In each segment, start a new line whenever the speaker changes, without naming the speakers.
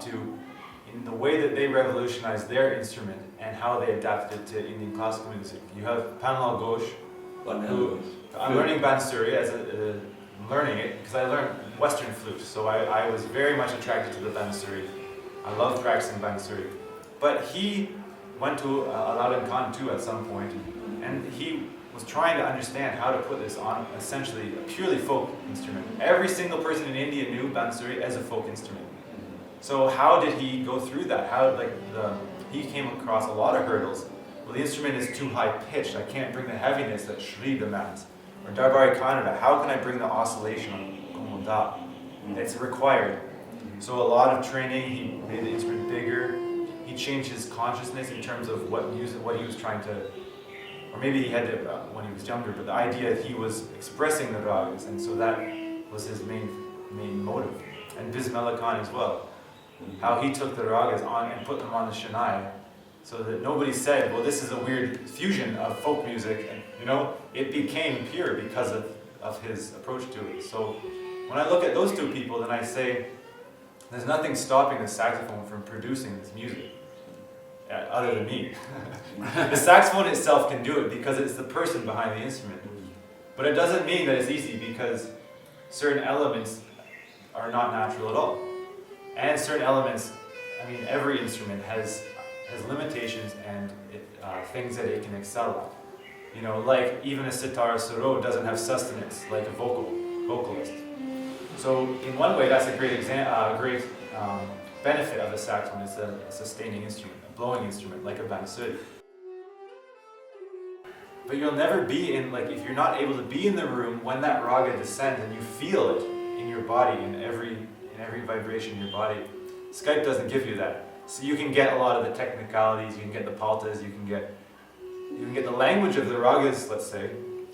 to in the way that they revolutionized their instrument and how they adapted it to Indian classical music. You have Panlal Ghosh, who I'm learning Bansuri learning it because I learned Western flute, so I was very much attracted to the Bansuri. I love practicing Bansuri. But he went to Aladdin Khan too at some point, and he was trying to understand how to put this on essentially a purely folk instrument. Every single person in India knew Bansuri as a folk instrument. So how did he go through that? He came across a lot of hurdles. Well, the instrument is too high pitched. I can't bring the heaviness that Shri demands. Or Darbari Kannada, how can I bring the oscillation on Kumunda? It's required. So a lot of training, he made the instrument bigger. He changed his consciousness in terms of what he was trying to, or maybe he had it when he was younger, but the idea that he was expressing the ragas, and so that was his main motive. And Bismillah Khan as well. How he took the ragas on and put them on the Shanai, so that nobody said, well, this is a weird fusion of folk music, and it became pure because of his approach to it. So when I look at those two people, then I say, there's nothing stopping the saxophone from producing this music, other than me. The saxophone itself can do it because it's the person behind the instrument. But it doesn't mean that it's easy, because certain elements are not natural at all. And certain elements, every instrument has limitations and things that it can excel at. Like even a sitar suro doesn't have sustenance like a vocalist. So in one way, that's a great benefit of a saxophone. It's a sustaining instrument, a blowing instrument, like a bansuri. But you'll never be if you're not able to be in the room when that raga descends and you feel it in your body, in every vibration in your body. Skype doesn't give you that. So you can get a lot of the technicalities, you can get the paltas, you can get the language of the ragas, let's say,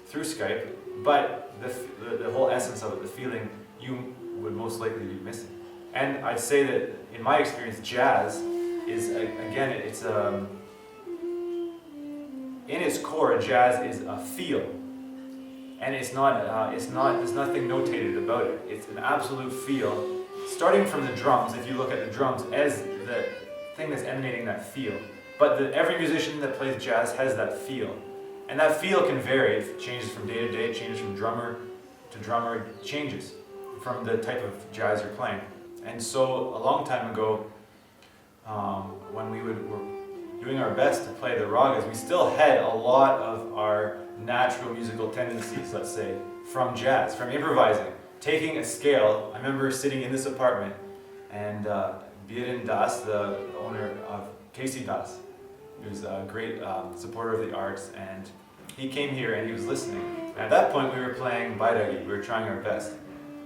through Skype, but the whole essence of it, the feeling, you would most likely be missing. And I'd say that in my experience, jazz is, again, it's in its core, jazz is a feel. And there's nothing notated about it. It's an absolute feel. Starting from the drums, if you look at the drums as the thing that's emanating that feel. But every musician that plays jazz has that feel. And that feel can vary. It changes from day to day, it changes from drummer to drummer, it changes from the type of jazz you're playing. And so a long time ago, when we were doing our best to play the ragas, we still had a lot of our natural musical tendencies, let's say, from jazz, from improvising. Taking a scale, I remember sitting in this apartment and Biren Das, the owner of Casey Das, who's a great supporter of the arts, and he came here and he was listening. And at that point we were playing Bairagi, we were trying our best.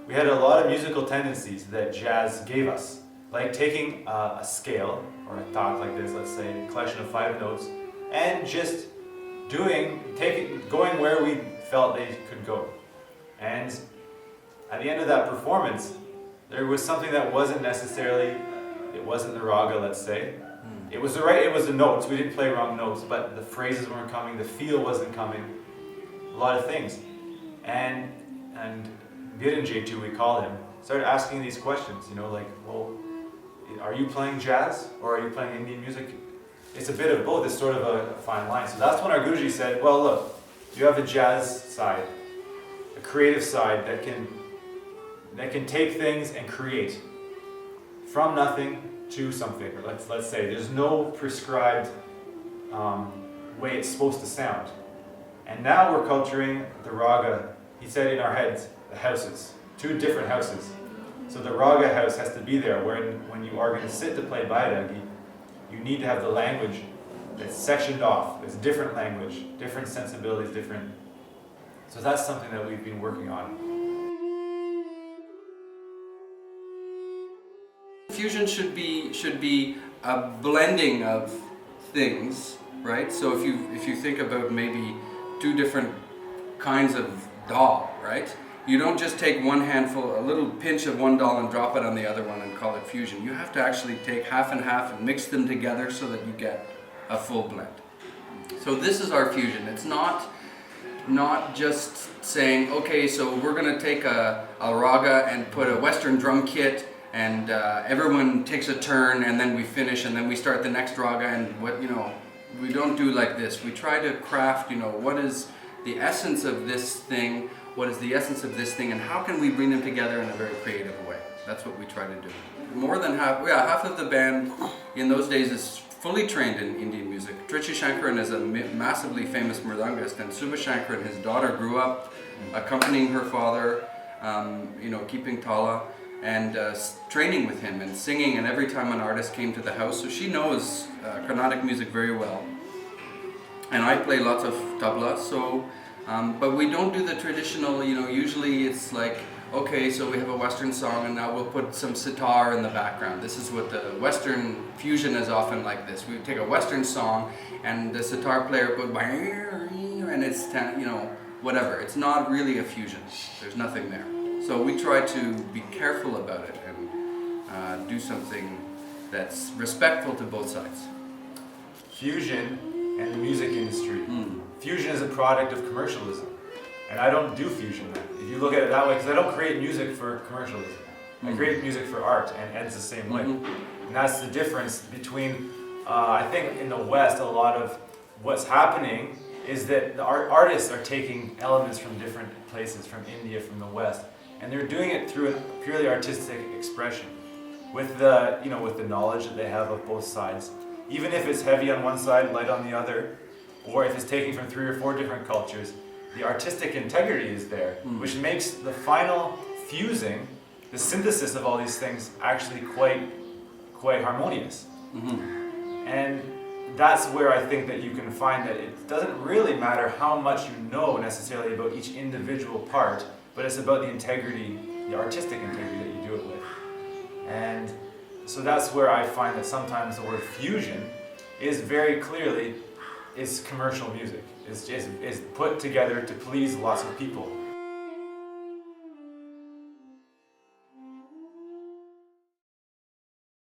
We had a lot of musical tendencies that jazz gave us, like taking a scale, or a thought like this, let's say, a collection of 5 notes, and just going where we felt they could go. And at the end of that performance, there was something that wasn't necessarily, it wasn't the raga, let's say. It was the notes, we didn't play wrong notes, but the phrases weren't coming, the feel wasn't coming, a lot of things. And Biren too, we call him, started asking these questions, well, are you playing jazz or are you playing Indian music? It's a bit of both, it's sort of a fine line. So that's when our Guruji said, well look, you have a jazz side, a creative side that can take things and create from nothing to something. Or let's say there's no prescribed way it's supposed to sound. And now we're culturing the raga, he said in our heads, the houses, 2 different houses. So the raga house has to be there when you are going to sit to play Bairagi, you need to have the language that's sectioned off. It's different language, different sensibilities, different. So that's something that we've been working on.
Fusion should be a blending of things, right? So if you think about maybe 2 different kinds of dal, right? You don't just take one handful, a little pinch of one dal and drop it on the other one and call it fusion. You have to actually take half and half and mix them together so that you get a full blend. So this is our fusion. It's not just saying, okay, so we're going to take a raga and put a Western drum kit and everyone takes a turn, and then we finish, and then we start the next raga, and what, you know, we don't do like this. We try to craft, you know, what is the essence of this thing, what is the essence of this thing, and how can we bring them together in a very creative way. That's what we try to do. More than half of the band in those days is fully trained in Indian music. Trichy Shankaran is a massively famous mridangist, and Subha Shankaran, his daughter, grew up accompanying her father, you know, keeping tala, and training with him and singing, and every time an artist came to the house, so she knows Carnatic music very well. And I play lots of tabla, so, but we don't do the traditional, you know, usually it's like, okay, so we have a Western song and now we'll put some sitar in the background. This is what the Western fusion is often like this. We take a Western song and the sitar player goes, and it's, you know, whatever. It's not really a fusion. There's nothing there. So we try to be careful about it and do something that's respectful to both sides.
Fusion and the music industry. Fusion is a product of commercialism. And I don't do fusion then. If you look at it that way, because I don't create music for commercialism. I create music for art, and Ed's the same way. And that's the difference between, I think in the West, a lot of what's happening is that the artists are taking elements from different places, from India, from the West, and they're doing it through a purely artistic expression, with the, you know, with the knowledge that they have of both sides. Even if it's heavy on one side, light on the other, or if it's taking from 3 or 4 different cultures, the artistic integrity is there, which makes the final fusing, the synthesis of all these things, actually quite harmonious. And that's where I think that you can find that it doesn't really matter how much you know necessarily about each individual part, but it's about the integrity, the artistic integrity that you do it with. And so that's where I find that sometimes the word fusion is very clearly is commercial music. It's put together to please lots of people.